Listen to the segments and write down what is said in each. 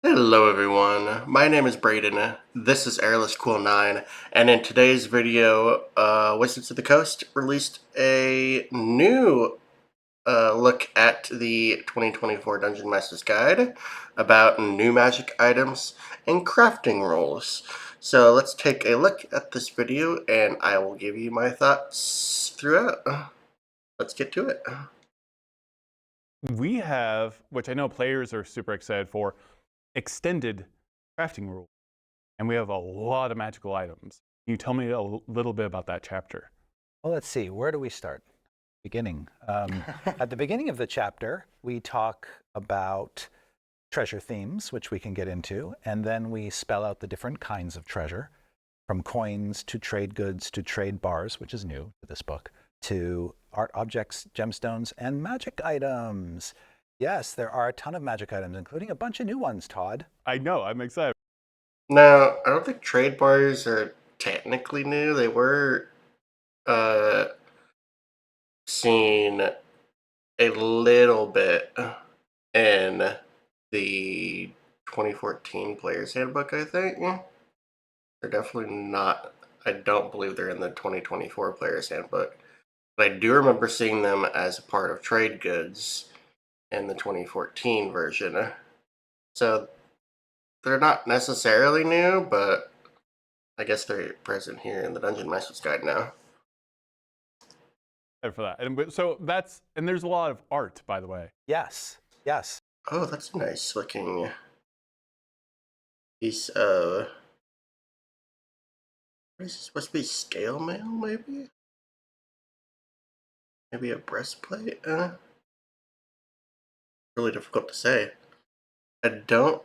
Hello everyone, my name is Brayden, this is Airless Cool 9, and in today's video, Wizards of the Coast released a new look at the 2024 Dungeon Master's Guide about new magic items and crafting rules. So let's take a look at this video and I will give you my thoughts throughout. Let's get to it. We have, which I know players are super excited for, extended crafting rules. And we have a lot of magical items. Can you tell me a little bit about that chapter? Well, let's see. Where do we start? Beginning. At the beginning of the chapter, we talk about treasure themes, which we can get into, and then we spell out the different kinds of treasure, from coins to trade goods to trade bars, which is new to this book, to art objects, gemstones, and magic items. Yes, there are a ton of magic items, including a bunch of new ones, Todd. I know, I'm excited. Now, I don't think trade bars are technically new. They were seen a little bit in the 2014 Player's Handbook, I think. They're definitely not, I don't believe they're in the 2024 Player's Handbook. But I do remember seeing them as a part of trade goods in the 2014 version. So they're not necessarily new, but I guess they're present here in the Dungeon Master's Guide now. For that. And there's a lot of art, by the way. Yes, yes. Oh, that's a nice looking piece of, what is this supposed to be, scale mail, maybe? Maybe a breastplate? Really difficult to say. I don't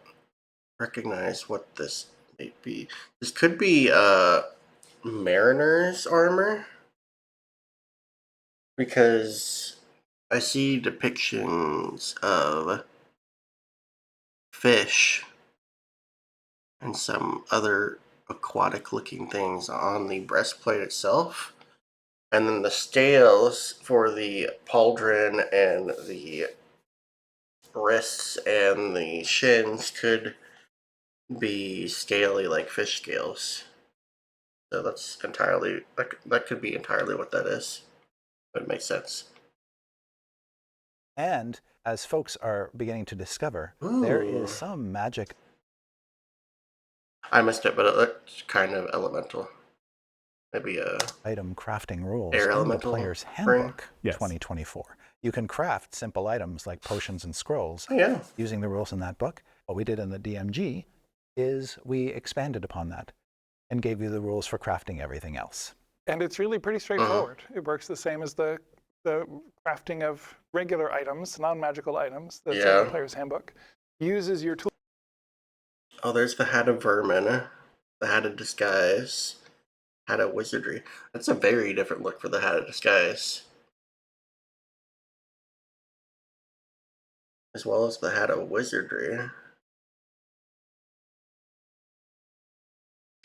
recognize what this may be. This could be mariner's armor, because I see depictions of fish and some other aquatic looking things on the breastplate itself. And then the scales for the pauldron and the wrists and the shins could be scaly like fish scales. So that's entirely, that could be entirely what that is. It makes sense. And as folks are beginning to discover, there is some magic. I missed it, but it looked kind of elemental. Maybe a item crafting rules air in the elemental Player's ring? Handbook 2024. You can craft simple items like potions and scrolls Yeah. using the rules in that book. What we did in the DMG is we expanded upon that and gave you the rules for crafting everything else. And it's really pretty straightforward. It works the same as the crafting of regular items, non-magical items that's in the Player's Handbook. Uses your tool. Oh, there's the Hat of Vermin, the Hat of Disguise, Hat of Wizardry. That's a very different look for the Hat of Disguise. As well as the Hat of Wizardry.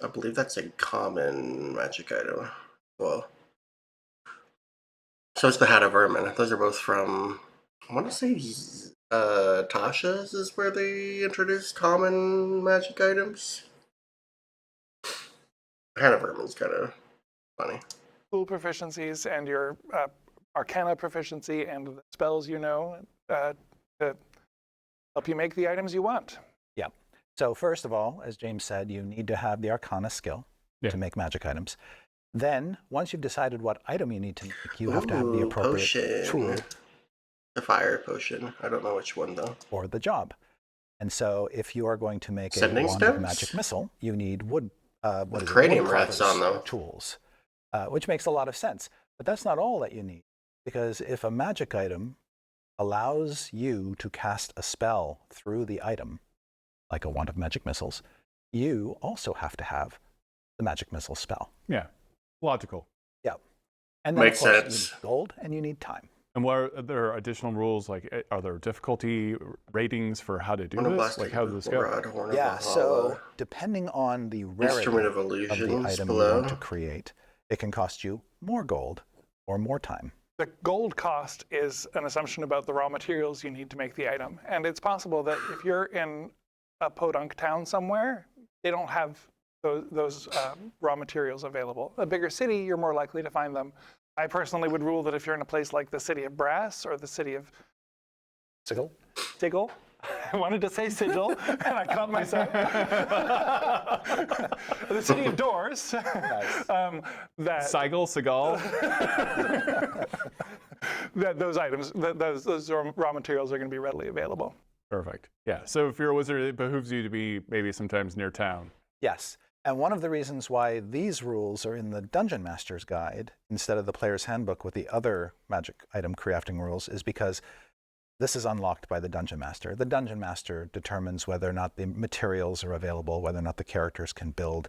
I believe that's a common magic item. Well, so it's the Hat of Vermin. Those are both from, I want to say, Tasha's is where they introduced common magic items. Hat of Vermin's kind of funny. Tool proficiencies and your arcana proficiency and the spells you know to help you make the items you want. Yeah. So first of all, as James said, you need to have the arcana skill to make magic items. Then, once you've decided what item you need to make, you have to have the appropriate tool. The fire potion. I don't know which one, though. For the job. And so if you are going to make a wand of magic missile, you need wood, cranium rats on them. Tools, which makes a lot of sense. But that's not all that you need. Because if a magic item allows you to cast a spell through the item, like a wand of magic missiles, you also have to have the magic missile spell. Yeah, logical. Yeah. And then, makes of course, sense. you need gold and you need time. And what are there additional rules? Like, are there difficulty ratings for how to do this? Like, how does this go? Yeah, so depending on the rarity of the item you want to create, it can cost you more gold or more time. The gold cost is an assumption about the raw materials you need to make the item. And it's possible that if you're in a podunk town somewhere, they don't have those raw materials available. A bigger city, you're more likely to find them. I personally would rule that if you're in a place like the city of Brass or the city of Sigil. I wanted to say sigil, and I caught myself. The city of doors. Nice. Seagal. That those items, those raw materials are going to be readily available. Perfect. Yeah. So if you're a wizard, it behooves you to be maybe sometimes near town. Yes. And one of the reasons why these rules are in the Dungeon Master's Guide instead of the Player's Handbook with the other magic item crafting rules is because this is unlocked by the Dungeon Master. The Dungeon Master determines whether or not the materials are available, whether or not the characters can build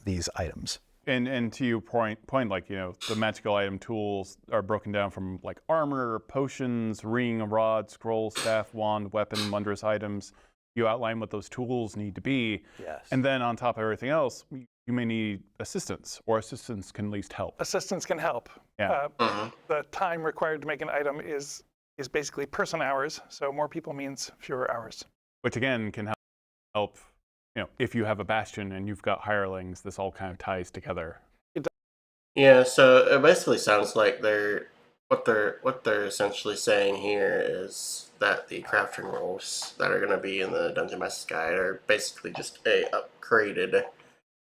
these items. And to your point, like, the magical item tools are broken down from like armor, potions, ring, rod, scroll, staff, wand, weapon, wondrous items. You outline what those tools need to be. Yes. And then on top of everything else, you may need assistance, or assistance can at least help. Assistance can help. Yeah. The time required to make an item is basically person hours, so more people means fewer hours. Which again can help, if you have a bastion and you've got hirelings, this all kind of ties together. Yeah, so it basically sounds like what they're essentially saying here is that the crafting rules that are going to be in the Dungeon Master's Guide are basically just a upgraded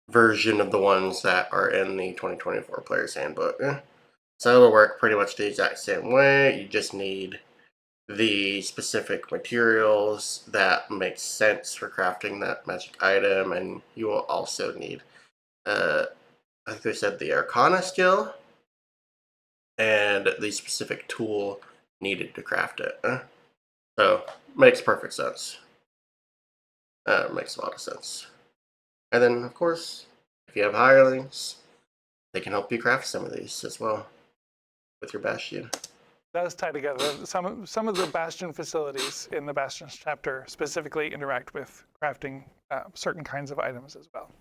version of the ones that are in the 2024 Player's Handbook. So it'll work pretty much the exact same way. You just need the specific materials that make sense for crafting that magic item, and you will also need, I think they said the Arcana skill and the specific tool needed to craft it. So, makes perfect sense. Makes a lot of sense. And then, of course, if you have hirelings, they can help you craft some of these as well with your bastion. Does tie together. Some of the bastion facilities in the Bastions chapter specifically interact with crafting certain kinds of items as well.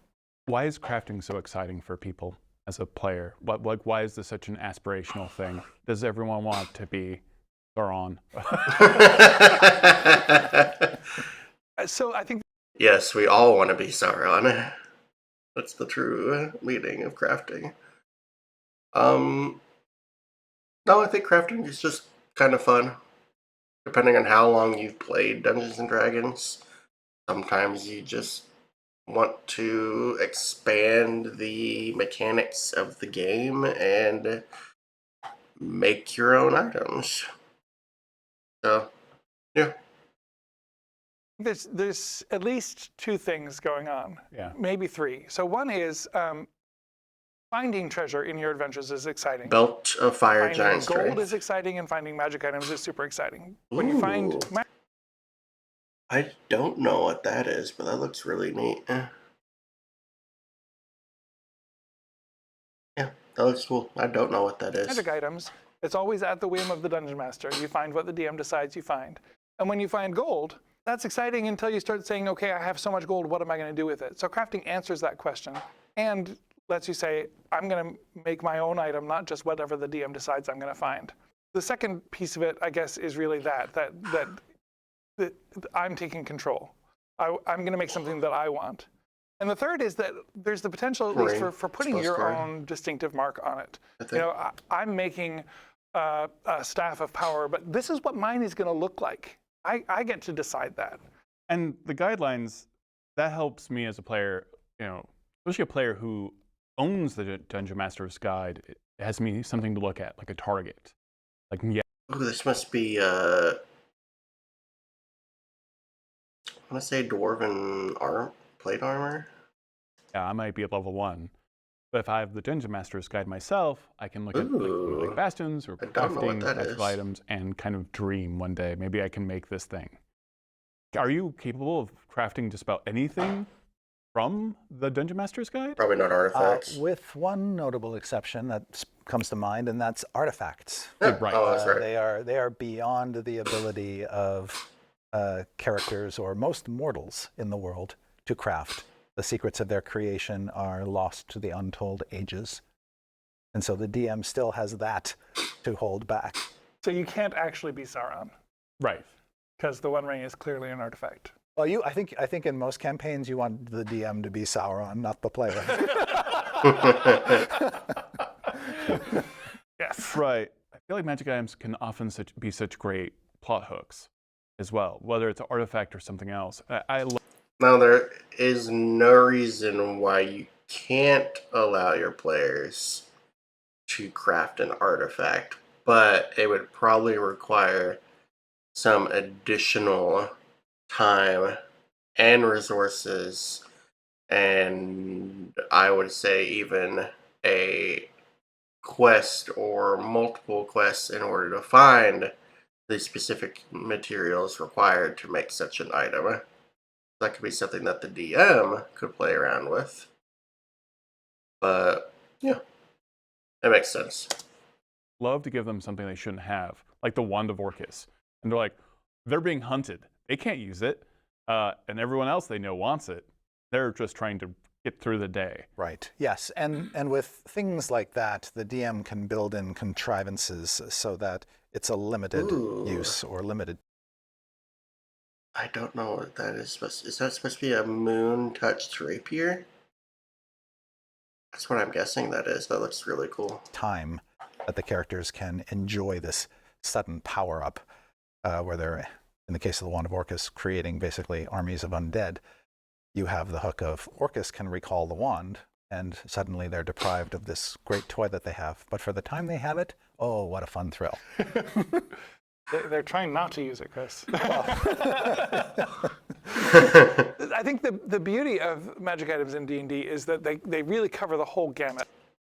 Why is crafting so exciting for people as a player? Why is this such an aspirational thing? Does everyone want to be Sauron? So I think. Yes, we all want to be Sauron. That's the true meaning of crafting. No, I think crafting is just kind of fun. Depending on how long you've played Dungeons and Dragons, sometimes you just want to expand the mechanics of the game and make your own items. So, yeah. There's at least two things going on. Yeah. Maybe three. So one is finding treasure in your adventures is exciting. Belt of Fire Finding Giant gold Strength. is exciting, and finding magic items is super exciting. When you find Ooh. I don't know what that is, but that looks really neat. Yeah, that looks cool. I don't know what that is. magic items, it's always at the whim of the Dungeon Master. You find what the DM decides you find. And when you find gold, that's exciting until you start saying, okay, I have so much gold, what am I going to do with it? So crafting answers that question and lets you say, I'm going to make my own item, not just whatever the DM decides I'm going to find. The second piece of it, I guess, is really that I'm taking control. I'm going to make something that I want. And the third is that there's the potential, at least, for putting your own distinctive mark on it. I'm making a staff of power, but this is what mine is going to look like. I get to decide that. And the guidelines, that helps me as a player, especially a player who owns the Dungeon Master's Guide. It has me something to look at, like a target. Like, yeah. Oh, this must be, I want to say dwarven plate armor. Yeah, I might be at level 1. But if I have the Dungeon Master's Guide myself, I can look at like bastions or crafting magical items and kind of dream one day, maybe I can make this thing. Are you capable of crafting just about anything from the Dungeon Master's Guide? Probably not artifacts. With one notable exception that comes to mind, and that's artifacts. Yeah. Right. Oh, that's right. They are beyond the ability of characters or most mortals in the world to craft. The secrets of their creation are lost to the untold ages. And so the DM still has that to hold back. So you can't actually be Sauron. Right. Because the One Ring is clearly an artifact. Well, I think in most campaigns you want the DM to be Sauron, not the player. Yes. Right. I feel like magic items can often be such great plot hooks as well, whether it's an artifact or something else. Now, there is no reason why you can't allow your players to craft an artifact, but it would probably require some additional time and resources, and I would say even a quest or multiple quests in order to find the specific materials required to make such an item. That could be something that the DM could play around with. But yeah, it makes sense. Love to give them something they shouldn't have, like the Wand of Orcus. And they're like, they're being hunted. They can't use it. And everyone else they know wants it. They're just trying to get through the day. Right. Yes. And with things like that, the DM can build in contrivances so that it's a limited use or limited. I don't know what that is. Is that supposed to be a moon-touched rapier? That's what I'm guessing that is. That looks really cool. Time that the characters can enjoy this sudden power-up, where they're, in the case of the Wand of Orcus, creating basically armies of undead. You have the hook of Orcus can recall the wand, and suddenly they're deprived of this great toy that they have. But for the time they have it, oh, what a fun thrill. They're trying not to use it, Chris. I think the beauty of magic items in D&D is that they really cover the whole gamut.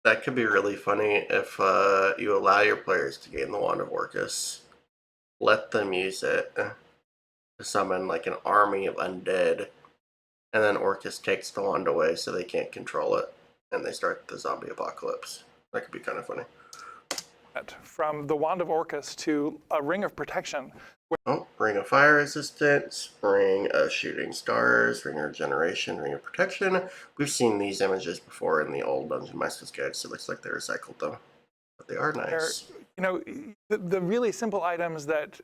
That could be really funny if you allow your players to gain the Wand of Orcus. Let them use it to summon like an army of undead, and then Orcus takes the wand away so they can't control it, and they start the zombie apocalypse. That could be kind of funny. From the Wand of Orcus to a Ring of Protection. Oh, Ring of Fire Resistance, Ring of Shooting Stars, Ring of Regeneration, Ring of Protection. We've seen these images before in the old Dungeon Master's Guide, so it looks like they recycled them. But they are nice. The really simple items that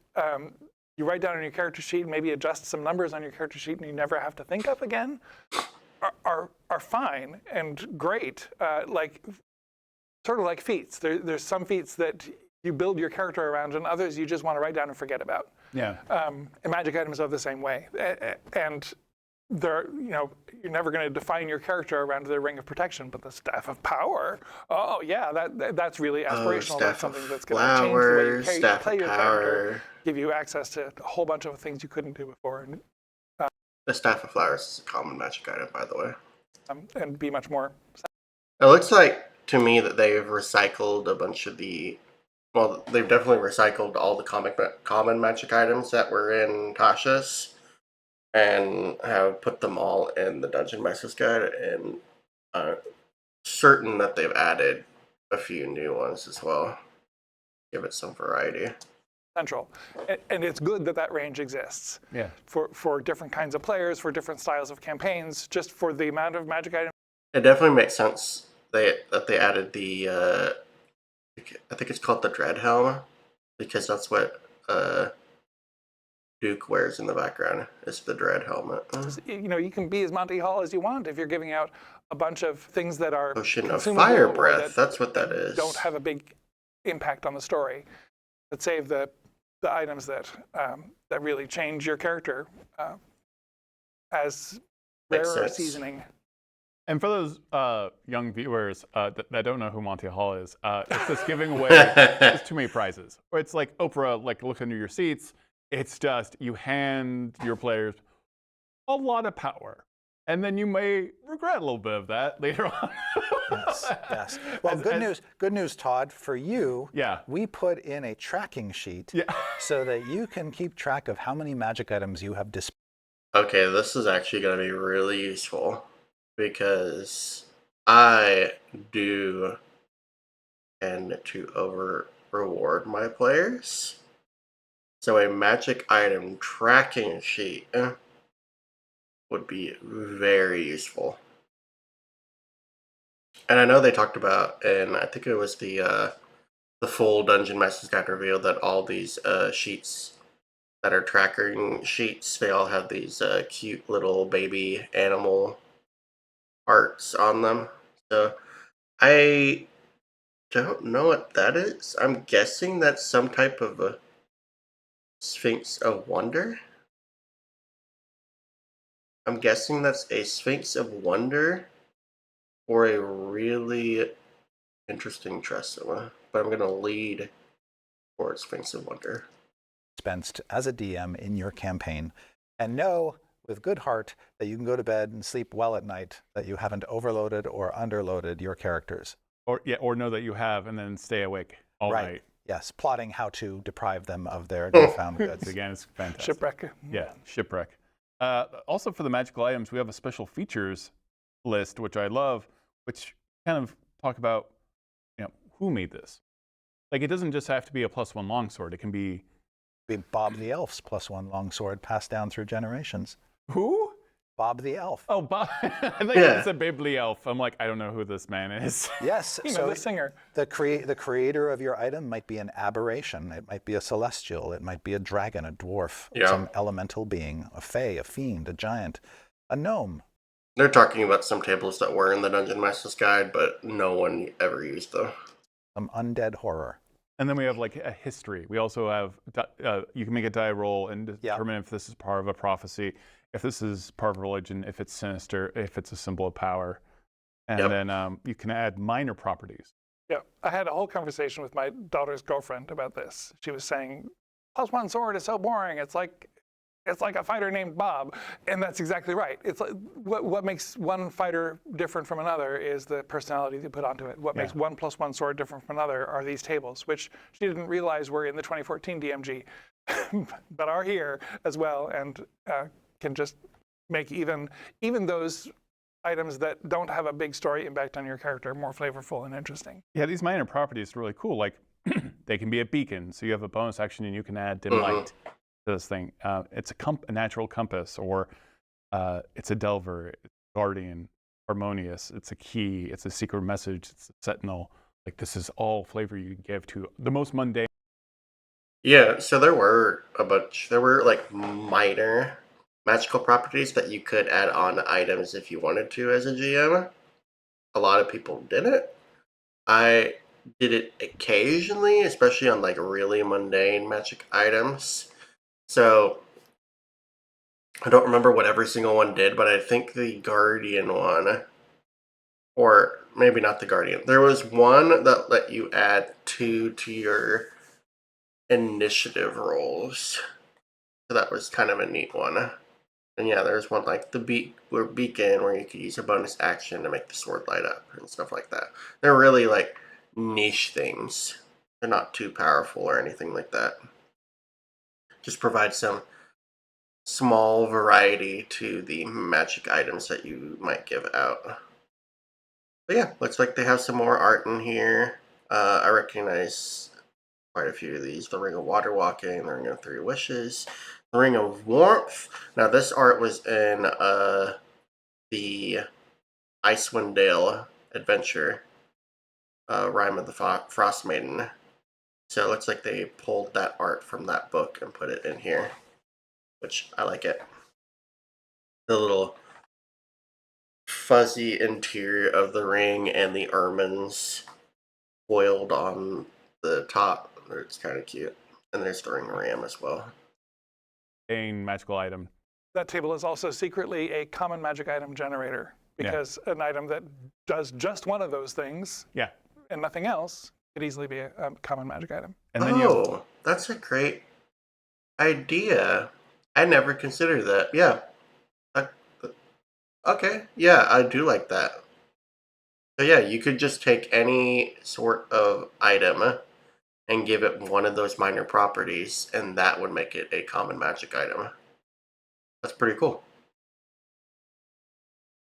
you write down on your character sheet, maybe adjust some numbers on your character sheet, and you never have to think of again, are fine and great. Sort of like feats. There's some feats that you build your character around, and others you just want to write down and forget about. Yeah. And magic items are the same way. And you're never going to define your character around the Ring of Protection, but the Staff of Power. Oh yeah, that's really aspirational. That's something that's going to change the way you play your character, give you access to a whole bunch of things you couldn't do before. The Staff of Flowers is a common magic item, by the way. And be much more. It looks like to me that they've recycled a bunch of they've definitely recycled all the common magic items that were in Tasha's and have put them all in the Dungeon Master's Guide, and certain that they've added a few new ones as well. Give it some variety. Central. And it's good that range exists. Yeah. For different kinds of players, for different styles of campaigns, just for the amount of magic items. It definitely makes sense that they added the I think it's called the Dread Helm, because that's what Duke wears in the background. It's the Dread Helmet. You can be as Monty Hall as you want if you're giving out a bunch of things that are Potion of Fire Breath. That's what that is. Don't have a big impact on the story, but save the items that really change your character as rarer seasoning. And for those young viewers that don't know who Monty Hall is, it's just giving away just too many prizes. Or it's like Oprah, look under your seats. It's just you hand your players a lot of power, and then you may regret a little bit of that later on. Yes. Well, good news, Todd, for you. Yeah. We put in a tracking sheet so that you can keep track of how many magic items you have displayed. Okay, this is actually going to be really useful, because I do tend to over-reward my players. So a magic item tracking sheet would be very useful. And I know they talked about, and I think it was the full Dungeon Master's Guide reveal, that all these sheets that are tracking sheets, they all have these cute little baby animal arts on them. So I don't know what that is. I'm guessing that's some type of a Sphinx of Wonder. I'm guessing that's a Sphinx of Wonder or a really interesting Tressima, but I'm going to lead towards Sphinx of Wonder. Dispensed as a DM in your campaign, and know with good heart that you can go to bed and sleep well at night, that you haven't overloaded or underloaded your characters. Or know that you have, and then stay awake all night. Yes, plotting how to deprive them of their newfound goods. Again, it's fantastic. Shipwreck. Yeah, shipwreck. Also, for the magical items, we have a special features list, which I love, which kind of talk about, who made this. Like, it doesn't just have to be a +1 longsword. It can be Bob the Elf's +1 longsword passed down through generations. Who? Bob the Elf. Oh, Bob. I think it's a Bibli Elf. I'm like, I don't know who this man is. Yes. So the singer. The creator of your item might be an aberration. It might be a celestial. It might be a dragon, a dwarf, some elemental being, a fae, a fiend, a giant, a gnome. They're talking about some tables that were in the Dungeon Master's Guide, but no one ever used them. Some undead horror. And then we have like a history. We also have, you can make a die roll and determine if this is part of a prophecy, if this is part of religion, if it's sinister, if it's a symbol of power. And then you can add minor properties. Yeah, I had a whole conversation with my daughter's girlfriend about this. She was saying, +1 sword is so boring. It's like a fighter named Bob, and that's exactly right. It's like what makes one fighter different from another is the personality you put onto it. What makes one +1 sword different from another are these tables, which she didn't realize were in the 2014 DMG, but are here as well, and can just make even those items that don't have a big story impact on your character more flavorful and interesting. Yeah, these minor properties are really cool. Like, they can be a beacon, so you have a bonus action and you can add dim light to this thing. It's a natural compass, or it's a delver, it's a guardian, harmonious, it's a key, it's a secret message, it's a sentinel. Like, this is all flavor you give to the most mundane. Yeah, so there were a bunch. There were like minor magical properties that you could add on items if you wanted to as a GM. A lot of people didn't. I did it occasionally, especially on like really mundane magic items. So I don't remember what every single one did, but I think the Guardian one, or maybe not the Guardian. There was one that let you add 2 to your initiative rolls. So that was kind of a neat one. And yeah, there's one like the beacon where you could use a bonus action to make the sword light up and stuff like that. They're really like niche things. They're not too powerful or anything like that. Just provide some small variety to the magic items that you might give out. But yeah, looks like they have some more art in here. I recognize quite a few of these. The Ring of Water Walking, the Ring of 3 Wishes, the Ring of Warmth. Now this art was in the Icewind Dale adventure, Rime of the Frost Maiden. So it looks like they pulled that art from that book and put it in here, which I like it. The little fuzzy interior of the ring and the ermines foiled on the top. It's kind of cute. And there's the Ring of Ram as well. A magical item. That table is also secretly a common magic item generator, because an item that does just one of those things and nothing else could easily be a common magic item. And then that's a great idea. I never considered that. Yeah. Okay. Yeah, I do like that. So yeah, you could just take any sort of item and give it one of those minor properties, and that would make it a common magic item. That's pretty cool.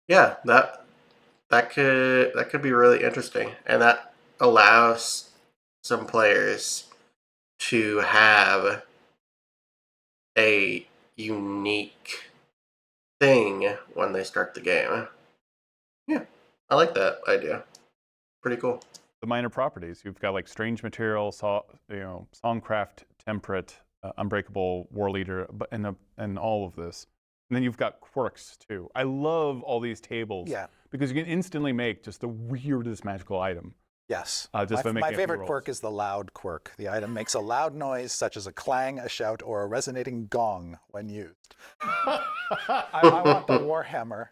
Yeah, that could be really interesting, and that allows some players to have a unique thing when they start the game. Yeah, I like that idea. Pretty cool. The minor properties. You've got like strange material, songcraft, temperate, Unbreakable, War Leader, and all of this. And then you've got quirks too. I love all these tables because you can instantly make just the weirdest magical item. Yes. Just my favorite quirk is the loud quirk. The item makes a loud noise such as a clang, a shout, or a resonating gong when used. I want the Warhammer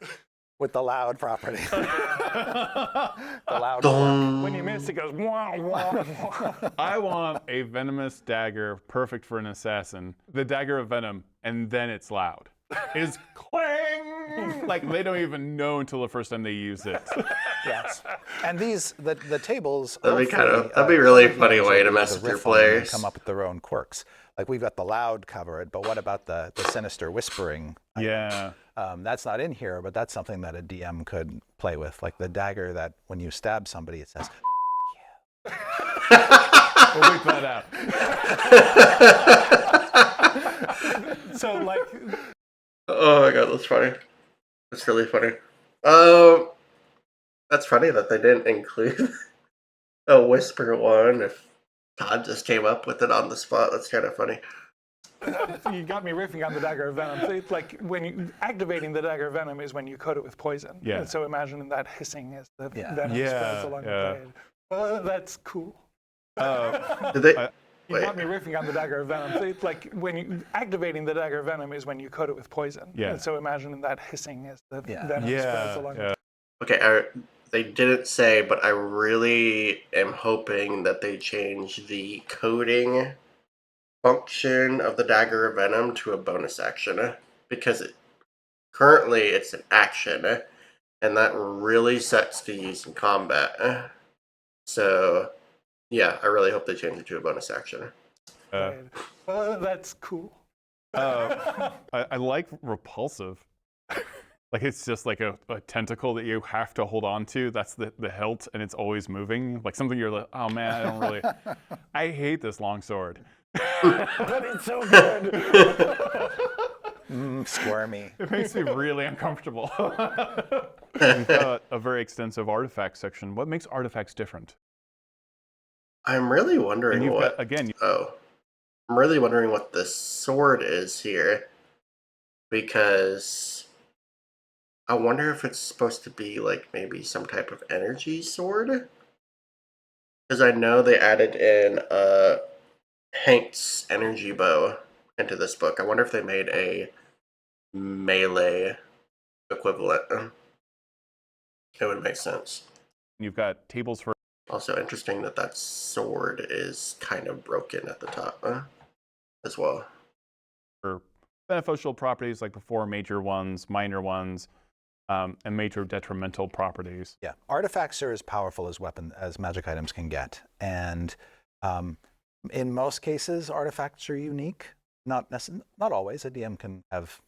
with the loud property. The loud quirk. When you miss, it goes wah, wah, wah. I want a venomous dagger, perfect for an assassin. The dagger of venom, and then it's loud. It's clang! Like they don't even know until the first time they use it. Yes. And the tables. That'd be really funny way to mess with your players. Come up with their own quirks. Like we've got the loud covered, but what about the sinister whispering? Yeah. That's not in here, but that's something that a DM could play with. Like the dagger that when you stab somebody, it says, yeah. We'll leave that out. So like. Oh my god, that's funny. That's really funny. That's funny that they didn't include a whisper one. If Todd just came up with it on the spot, that's kind of funny. You got me riffing on the dagger of venom. So it's like activating the dagger of venom is when you coat it with poison. Yeah. And so imagine that hissing as the venom spreads along the blade. That's cool. Did they? You got me riffing on the dagger of venom. So it's like activating the dagger of venom is when you coat it with poison. Yeah. And so imagine that hissing as the venom spreads along the blade. Okay, they didn't say, but I really am hoping that they change the coding function of the dagger of venom to a bonus action, because currently it's an action, and that really sucks to use in combat. So, yeah, I really hope they change it to a bonus action. That's cool. I like repulsive. Like it's just like a tentacle that you have to hold on to. That's the hilt, and it's always moving. Like something you're like, oh man, I don't really. I hate this longsword. But it's so good. Squirmy. It makes me really uncomfortable. We've got a very extensive artifact section. What makes artifacts different? I'm really wondering what. I'm really wondering what the sword is here, because I wonder if it's supposed to be like maybe some type of energy sword. Because I know they added in Hank's energy bow into this book. I wonder if they made a melee equivalent. It would make sense. You've got tables for. Also interesting that sword is kind of broken at the top as well. For beneficial properties like the 4 major ones, minor ones, and major detrimental properties. Yeah, artifacts are as powerful as magic items can get, and in most cases, artifacts are unique. Not always. A DM can have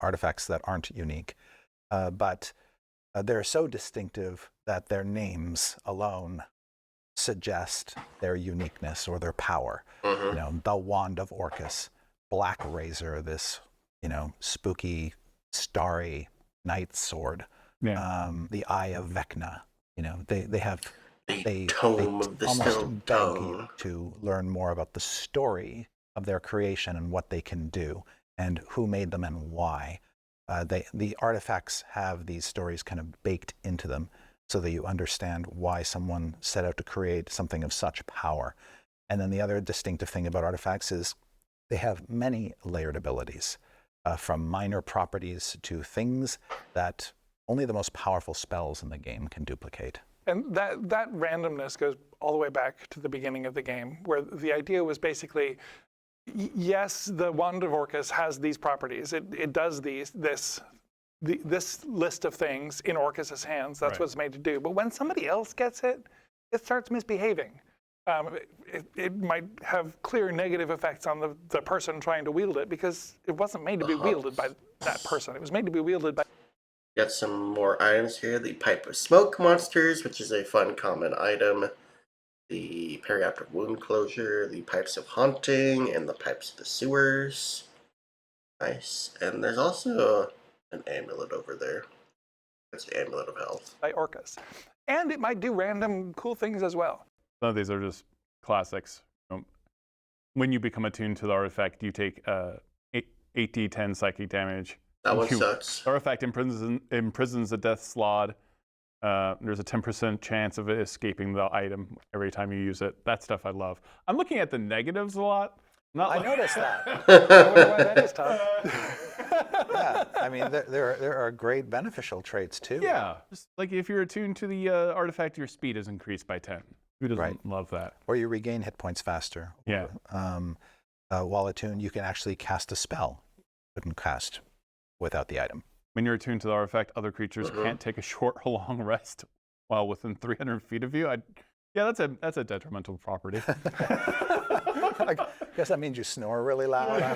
artifacts that aren't unique, but they're so distinctive that their names alone suggest their uniqueness or their power. Mm-hmm. You know, the Wand of Orcus, Black Razor, this spooky, starry night sword. Yeah. The Eye of Vecna. You know, they have. They Tome of the almost Still beg Tongue. you to learn more about the story of their creation and what they can do and who made them and why. The artifacts have these stories kind of baked into them so that you understand why someone set out to create something of such power. And then the other distinctive thing about artifacts is they have many layered abilities, from minor properties to things that only the most powerful spells in the game can duplicate. And that randomness goes all the way back to the beginning of the game, where the idea was basically, yes, the Wand of Orcus has these properties. It does this list of things in Orcus's hands. That's what it's made to do. But when somebody else gets it, it starts misbehaving. It might have clear negative effects on the person trying to wield it, because it wasn't made to be wielded by that person. It was made to be wielded by... Got some more items here. The Pipe of Smoke Monsters, which is a fun common item. The Perioperative Wound Closure, the Pipes of Haunting, and the Pipes of the Sewers. Nice. And there's also an amulet over there. That's the Amulet of Health. By Orcus. And it might do random cool things as well. Some of these are just classics. when you become attuned to the artifact, you take 8d10 psychic damage. That one sucks. The artifact imprisons the death slot. There's a 10% chance of it escaping the item every time you use it. That stuff I love. I'm looking at the negatives a lot. I noticed that. I wonder why that is tough. Yeah, I mean, there are great beneficial traits too. Yeah, just like if you're attuned to the artifact, your speed is increased by 10. Who doesn't love that? Or you regain hit points faster. Yeah. While attuned, you can actually cast a spell. You couldn't cast without the item. When you're attuned to the artifact, other creatures can't take a short or long rest while within 300 feet of you. Yeah, that's a detrimental property. I guess that means you snore really loud. I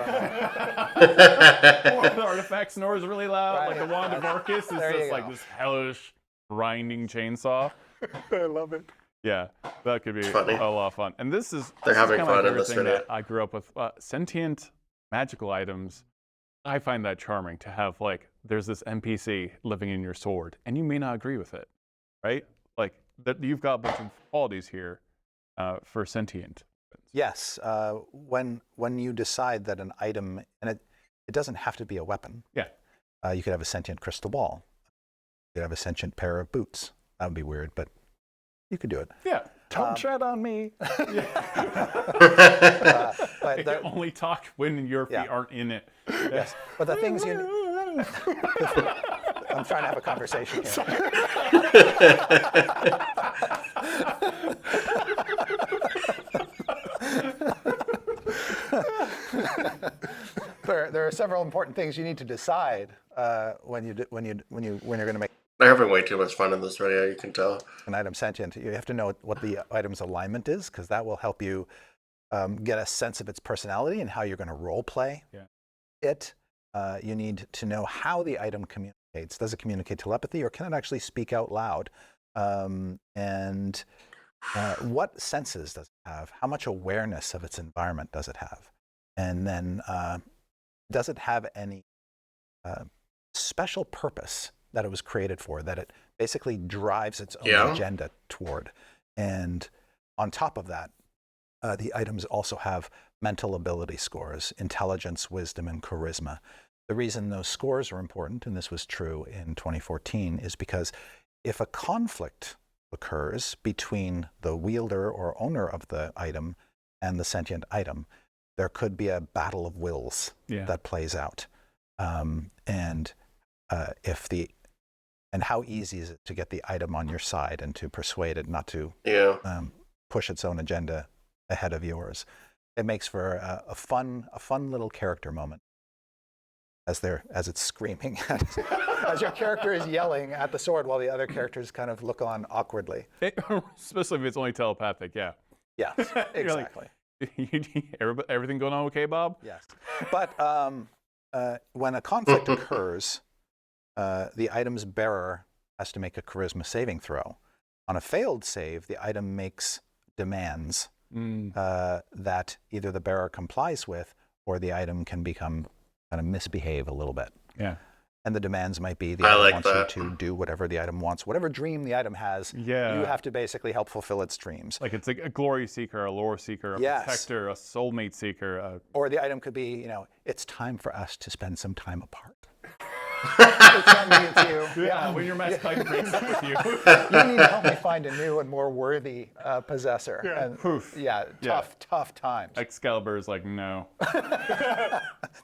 don't know. Or the artifact snores really loud, Right. like the wand of Orcus is just like this hellish, grinding chainsaw. I love it. Yeah, that could be funny. a lot of fun. And this is having kinda fun my in this favorite thing video. that I grew up with. Sentient magical items. I find that charming to have, like, there's this NPC living in your sword, and you may not agree with it, right? Like, you've got a bunch of qualities here for sentient. Yes, when you decide that an item, and it doesn't have to be a weapon. Yeah. You could have a sentient crystal ball. You could have a sentient pair of boots. That would be weird, but you could do it. Yeah. Don't tread on me. But It can only talk when your feet aren't in it. yes, but the things you. I'm trying to have a conversation here. There are several important things you need to decide when you're going to make They're having way too much fun in this video, you can tell. an item sentient. You have to know what the item's alignment is, because that will help you get a sense of its personality and how you're going to role play it. You need to know how the item communicates. Does it communicate telepathy, or can it actually speak out loud? And what senses does it have? How much awareness of its environment does it have? And then does it have any special purpose that it was created for, that it basically drives its own agenda toward? And on top of that, the items also have mental ability scores: intelligence, wisdom, and charisma. The reason those scores are important, and this was true in 2014, is because if a conflict occurs between the wielder or owner of the item and the sentient item, there could be a battle of wills that plays out. And how easy is it to get the item on your side and to persuade it not to push its own agenda ahead of yours? It makes for a fun little character moment as it's screaming as your character is yelling at the sword while the other characters kind of look on awkwardly. Especially if it's only telepathic, yeah. Yeah, exactly. Everything going on okay, Bob? Yes. But when a conflict occurs, the item's bearer has to make a charisma saving throw. On a failed save, the item makes demands that either the bearer complies with, or the item can become kind of misbehave a little bit. Yeah. And the demands might be the item wants you to do whatever the item wants. Whatever dream the item has, you have to basically help fulfill its dreams. Like it's like a glory seeker, a lore seeker, a protector, a soulmate seeker. Or the item could be, it's time for us to spend some time apart. When your mascot breaks up with you. You need to help me find a new and more worthy possessor. Tough times. Excalibur is like, no.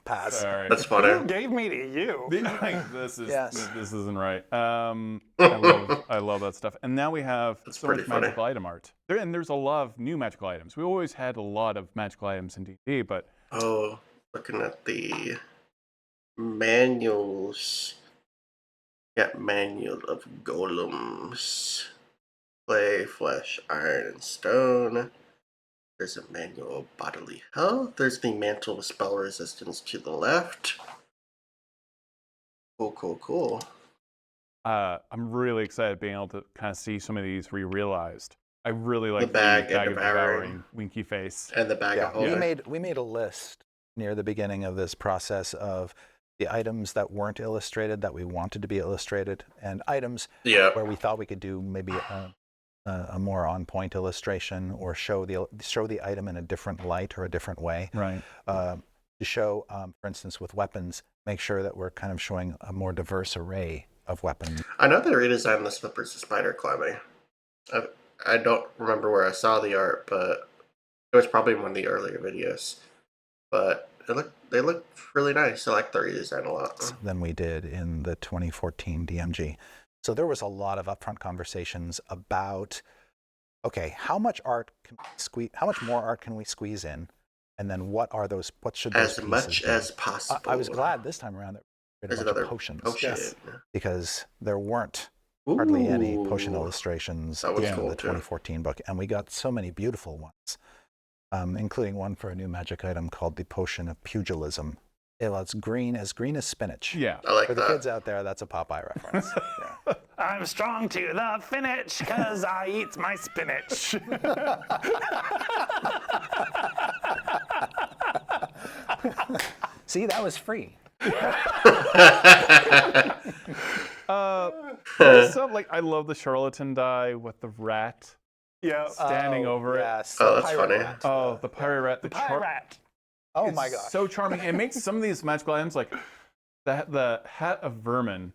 Pass. Sorry. That's funny. Who gave me to you? This isn't right. I love that stuff. And now we have so much magical item art. There's a lot of new magical items. We always had a lot of magical items in D&D, but looking at the manuals. Got manual of golems. Clay, flesh, iron, and stone. There's a manual of bodily health. There's the mantle of spell resistance to the left. Cool. I'm really excited being able to kind of see some of these re-realized. I really like the bag of and devouring winky face. And the bag of holding. We made a list near the beginning of this process of the items that weren't illustrated that we wanted to be illustrated, and items where we thought we could do maybe a more on-point illustration, or show the item in a different light or a different way. Right. To show, for instance, with weapons, make sure that we're kind of showing a more diverse array of weapons. I know they redesigned the slippers to spider climbing. I don't remember where I saw the art, but it was probably in one of the earlier videos. But they look really nice. I like the redesign a lot. Than we did in the 2014 DMG. So there was a lot of upfront conversations about, okay, how much art can we squeeze? How much more art can we squeeze in? And then what should those as much pieces be? as possible. I was glad this time around that we did a bunch of potions. Yes. Because there weren't hardly any potion Ooh. illustrations That was in cool, the too. 2014 book, and we got so many beautiful ones, including one for a new magic item called the Potion of Pugilism. It's green as spinach. Yeah. I like For the that. kids out there, that's a Popeye reference. Yeah. I'm strong to the finish because I eat my spinach. See, that was free. Also, like, I love the charlatan die with the rat Yeah. standing over it. Yes, Oh, the that's pirate funny. rat. Oh, the pirate rat. Pie rat. Oh It's my gosh. so charming. It makes some of these magical items like the hat of vermin.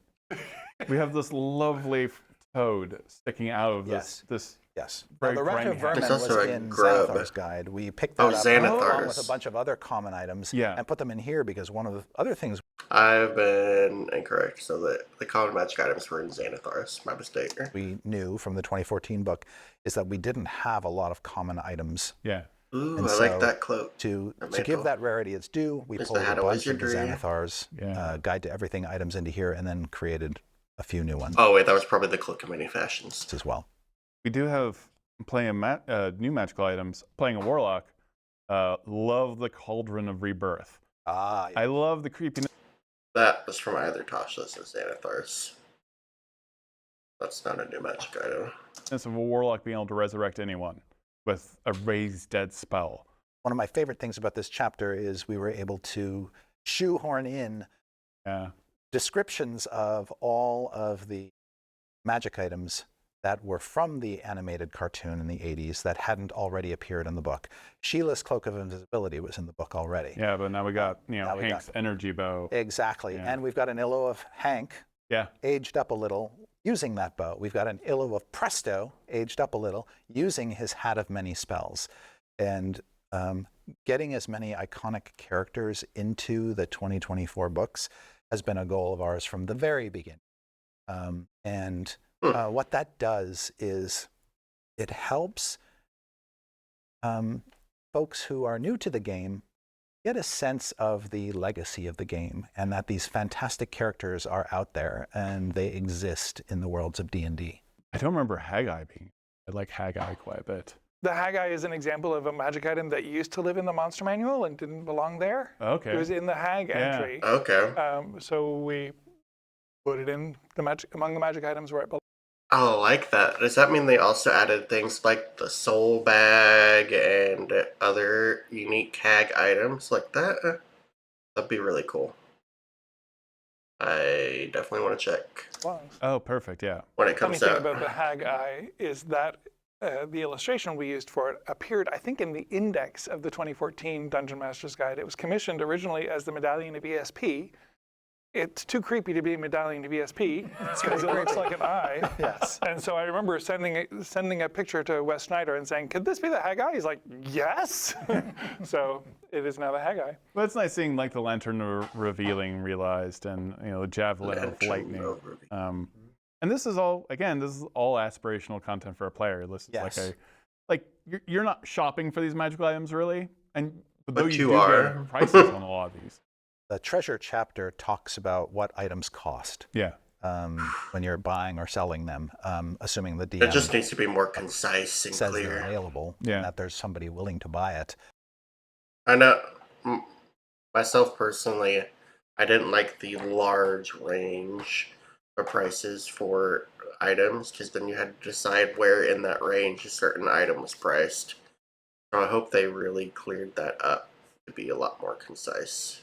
We have this lovely toad sticking out of Yes. this. Yes. Very Now, the Rat grimy of hat. Vermin There's was also a in grub. Xanathar's guide. We picked Oh, that up Xanathars. along with a bunch of other common items Yeah. and put them in here because one of the other things I've been incorrect. So the common magic items were in Xanathars. My mistake. we knew from the 2014 book is that we didn't have a lot of common items. Yeah. Ooh, And I like so that cloak. To mantle. give that rarity its due, we Is pulled the a hat bunch always of the your dream? Xanathar's Yeah. Guide to Everything items into here and then created a few new ones Oh wait, that was probably the cloak of many fashions. as well. We do have playing new magical items. Playing a warlock. Love the Cauldron of Rebirth. Ah, I love the creepiness. That was from either Tasha's or Xanathars. That's not a new magic item. Of a warlock being able to resurrect anyone with a raise dead spell. one of my favorite things about this chapter is we were able to shoehorn in descriptions of all of the magic items that were from the animated cartoon in the 80s that hadn't already appeared in the book. Sheila's Cloak of Invisibility was in the book already. Yeah, but now we got, Hank's energy bow. Exactly. Yeah. And we've got an illo of Hank, aged up a little, using that bow. We've got an illo of Presto, aged up a little, using his hat of many spells. And getting as many iconic characters into the 2024 books has been a goal of ours from the very beginning. What that does is it helps folks who are new to the game get a sense of the legacy of the game and that these fantastic characters are out there and they exist in the worlds of D&D. I don't remember Haggai being. I like Haggai quite a bit. The Haggai is an example of a magic item that used to live in the monster manual and didn't belong there. Okay. It was in the Hag entry. Okay. So we put it in the among the magic items where it belongs. Oh, I like that. Does that mean they also added things like the soul bag and other unique Hag items like that? That'd be really cool. I definitely want to check Oh, perfect. Yeah. when it comes Funny out. thing about the Haggai is that the illustration we used for it appeared, I think, in the index of the 2014 Dungeon Master's Guide. It was commissioned originally as the Medallion of ESP. It's too creepy to be a Medallion of ESP because it looks like an eye. Yes. And so I remember sending a picture to Wes Snyder and saying, "Could this be the Haggai?" He's like, "Yes." So it is now the Haggai. Well, it's nice seeing like the lantern revealing realized, and the javelin of lightning. And this is all aspirational content for a player. This is you're not shopping for these magical items really, but though you do get prices on a lot of these. The treasure chapter talks about what items cost. Yeah. When you're buying or selling them, assuming the DM It just needs to be more concise and says clear. they're available, and that there's somebody willing to buy it. I know, myself personally, I didn't like the large range of prices for items because then you had to decide where in that range a certain item was priced. So I hope they really cleared that up to be a lot more concise.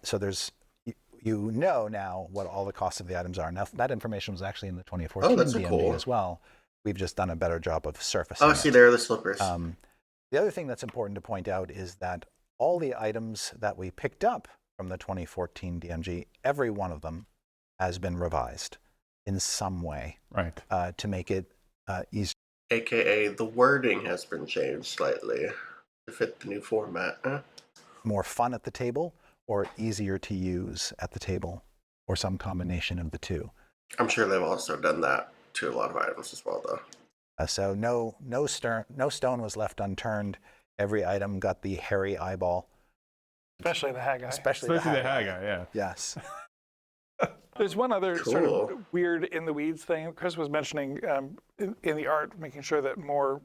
So there's, now what all the costs of the items are. Now that information was actually in the 2014 that's DMD cool. as well. We've just done a better job of surfacing Oh, see, there are the slippers. The other thing that's important to point out is that all the items that we picked up from the 2014 DMG, every one of them has been revised in some way, right, to make it easier. AKA, the wording has been changed slightly to fit the new format. More fun at the table, or easier to use at the table, or some combination of the two. I'm sure they've also done that to a lot of items as well, though. So no stone was left unturned. Every item got the hairy eyeball. Especially the Haggai. Especially the Haggai, yeah. Yes. There's one other Cool. sort of weird in the weeds thing. Chris was mentioning in the art, making sure that more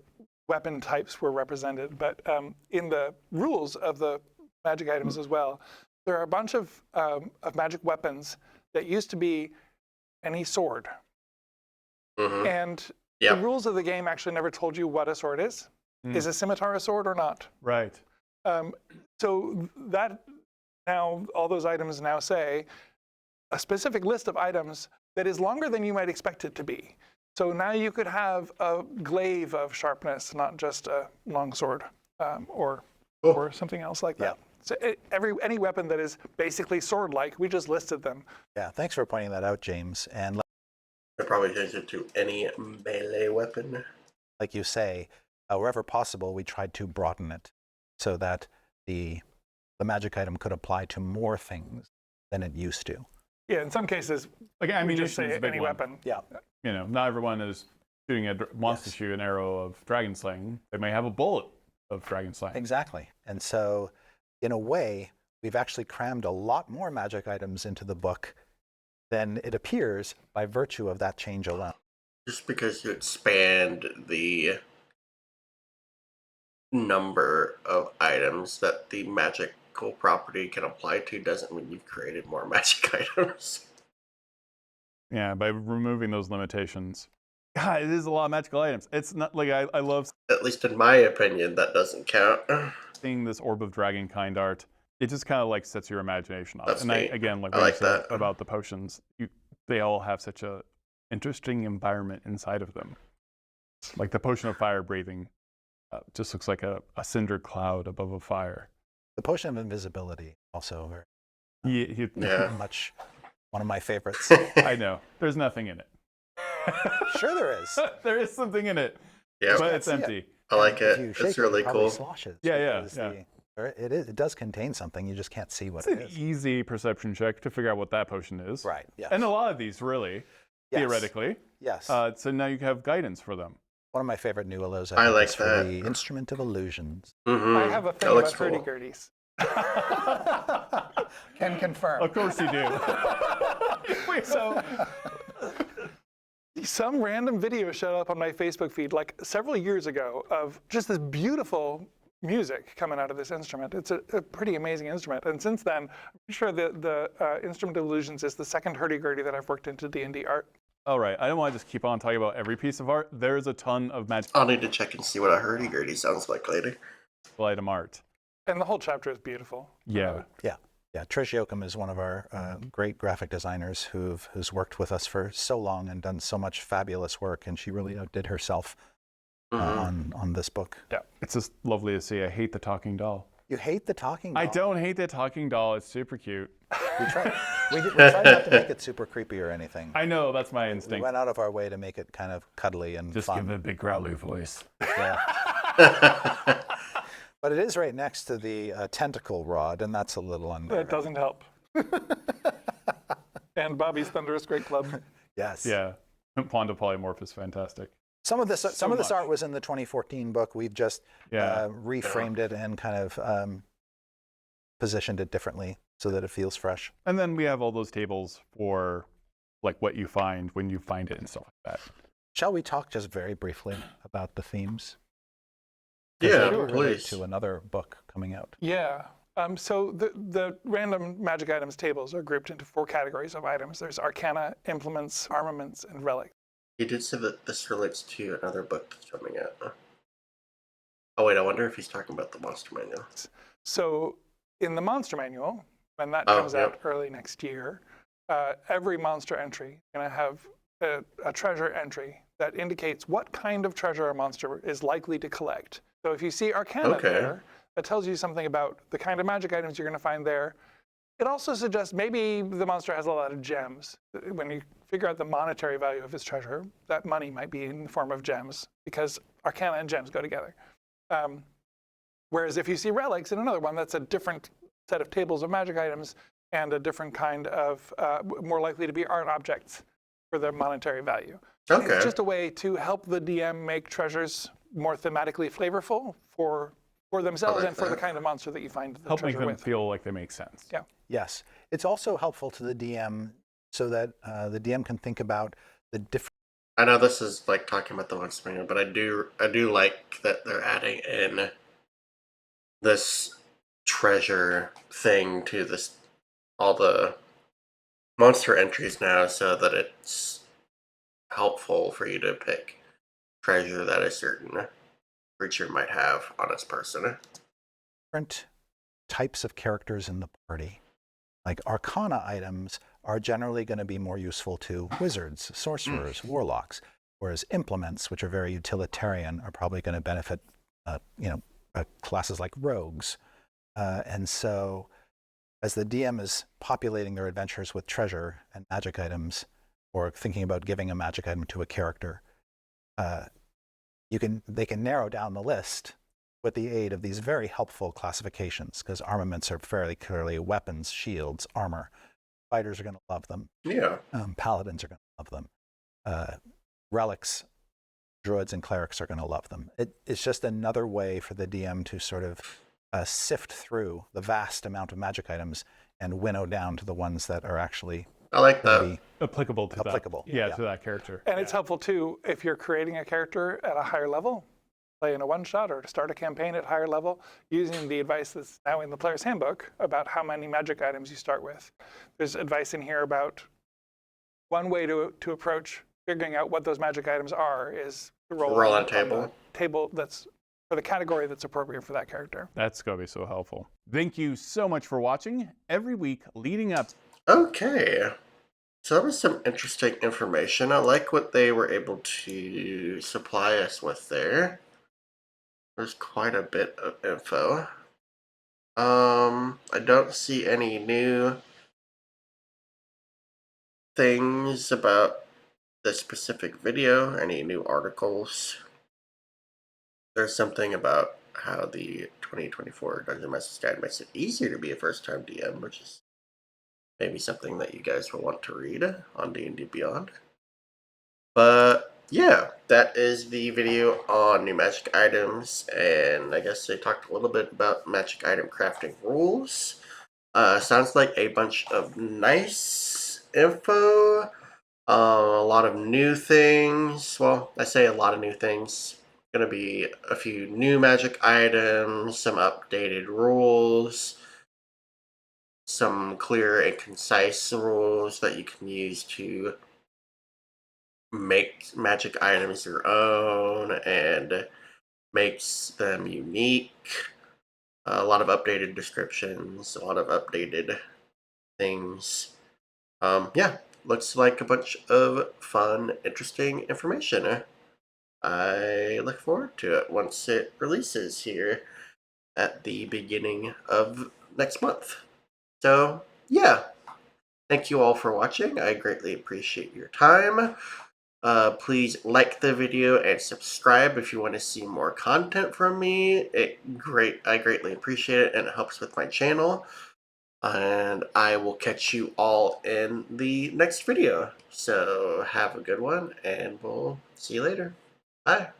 weapon types were represented. But in the rules of the magic items as well, there are a bunch of magic weapons that used to be any sword. Mm-hmm. And Yep. the rules of the game actually never told you what a sword is. Is a scimitar a sword or not? Right. So that now, all those items now say a specific list of items that is longer than you might expect it to be. So now you could have a glaive of sharpness, not just a long sword or something else like that. So any weapon that is basically sword-like, we just listed them. Yeah, thanks for pointing that out, James. And They probably changed it to any melee weapon. like you say, wherever possible, we tried to broaden it so that the magic item could apply to more things than it used to. Yeah, in some cases, Like we just ammunition say is a big any one. weapon. Yeah. You know, not everyone is shooting wants to shoot an arrow of dragon slaying. They may have a bullet of dragon slaying. Exactly. And so, in a way, we've actually crammed a lot more magic items into the book than it appears by virtue of that change alone. Just because you expand the number of items that the magical property can apply to doesn't mean you've created more magic items. Yeah, by removing those limitations. God, it is a lot of magical items. It's not like I love At least in my opinion, that doesn't count. seeing this Orb of Dragon kind art. It just kind of like sets your imagination off. That's And neat. again, like I what like you said that. about the potions, they all have such a interesting environment inside of them. Like the potion of fire breathing just looks like a cinder cloud above a fire. The potion of invisibility also very Yeah. much one of my favorites. I know. There's nothing in it. Sure there is. There is something in it, Yeah, but it's see it. empty. I like If it. you shake It's really it probably cool. sloshes. Yeah, because it does contain something. You just can't see what It's it an is. easy perception check to figure out what that potion is. Right. Yeah. And a lot of these, really, Yes. theoretically. Yes. So now you have guidance for them. One of my favorite new allos, I think, like is for that. the Instrument of Illusions. Mm-hmm. I have a thing That about looks cool. hurdy-gurdies. Can confirm. Of course you do. So some random video showed up on my Facebook feed like several years ago of just this beautiful music coming out of this instrument. It's a pretty amazing instrument. And since then, I'm pretty sure that the Instrument of Illusions is the second hurdy-gurdy that I've worked into D&D art. All right, I don't want to just keep on talking about every piece of art. There's a ton of magical I'll need to check and see what a hurdy-gurdy sounds like later. item art. And the whole chapter is beautiful. Yeah. Yeah, Trish Yoakum is one of our great graphic designers who's worked with us for so long and done so much fabulous work, and she really outdid herself on this book. Yeah. It's just lovely to see. I hate the talking doll. You hate the talking doll? I don't hate the talking doll. It's super cute. We tried not to make it super creepy or anything. I know, that's my We instinct. went out of our way to make it kind of cuddly and Just fun. give it a big growly voice. Yeah. But it is right next to the tentacle rod, and that's a little unnerving. That doesn't help. And Bobby's Thunderous Great Club. Yes. Yeah. Ponda Polymorph is fantastic. Some of this much. art was in the 2014 book. We've just Yeah. reframed it and kind of positioned it differently so that it feels fresh. And then we have all those tables for like what you find when you find it and stuff like that. Shall we talk just very briefly about the themes? 'Cause Yeah, they're related please. to another book coming out. Yeah. So the random magic items tables are grouped into 4 categories of items. There's arcana, implements, armaments, and relics. He did say that this relates to another book that's coming out. Oh wait, I wonder if he's talking about the monster manual. So in the monster manual, when that Oh, comes out early next year, every monster entry is going to have a treasure entry that indicates what kind of treasure a monster is likely to collect. So if you see Arcana there, that tells you something about the kind of magic items you're going to find there. It also suggests maybe the monster has a lot of gems. When you figure out the monetary value of his treasure, that money might be in the form of gems, because Arcana and gems go together. Whereas if you see relics in another one, that's a different set of tables of magic items and a different kind of, more likely to be art objects for their monetary value. Okay. It's just a way to help the DM make treasures more thematically flavorful for themselves and for the kind of monster that you find the help treasure make them with. feel like they make sense. Yeah. Yes. It's also helpful to the DM so that the DM can think about the different. I know this is like talking about the Once Manual, but I do like that they're adding in this treasure thing to this, all the monster entries now, so that it's helpful for you to pick treasure that a certain creature might have on its person. Different types of characters in the party. Like Arcana items are generally going to be more useful to wizards, sorcerers, warlocks, whereas implements, which are very utilitarian, are probably going to benefit, classes like rogues. And so, as the DM is populating their adventures with treasure and magic items, or thinking about giving a magic item to a character, they can narrow down the list with the aid of these very helpful classifications, because armaments are fairly clearly weapons, shields, armor. Fighters are going to love them. Yeah. Paladins are going to love them. Relics, druids, and clerics are going to love them. It's just another way for the DM to sort of sift through the vast amount of magic items and winnow down to the ones that are actually I like that. Applicable to applicable. that. To that character. And it's helpful too if you're creating a character at a higher level, play in a one-shot or to start a campaign at higher level, using the advice that's now in the player's handbook about how many magic items you start with. There's advice in here about one way to approach figuring out what those magic items are is to roll on the table that's for the category that's appropriate for that character. That's going to be so helpful. Thank you so much for watching. Every week leading up. Okay. So that was some interesting information. I like what they were able to supply us with there. There's quite a bit of info. I don't see any new things about this specific video, any new articles. There's something about how the 2024 Dungeon Master's Guide makes it easier to be a first-time DM, which is maybe something that you guys will want to read on D&D Beyond. But yeah, that is the video on new magic items, and I guess they talked a little bit about magic item crafting rules. Sounds like a bunch of nice info, a lot of new things. Well, I say a lot of new things. Gonna be a few new magic items, some updated rules, some clear and concise rules that you can use to make magic items your own and makes them unique. A lot of updated descriptions, a lot of updated things. Yeah, looks like a bunch of fun, interesting information. I look forward to it once it releases here at the beginning of next month. So, yeah. Thank you all for watching. I greatly appreciate your time. Please like the video and subscribe if you want to see more content from me. I greatly appreciate it, and it helps with my channel. And I will catch you all in the next video. So have a good one, and we'll see you later. Bye.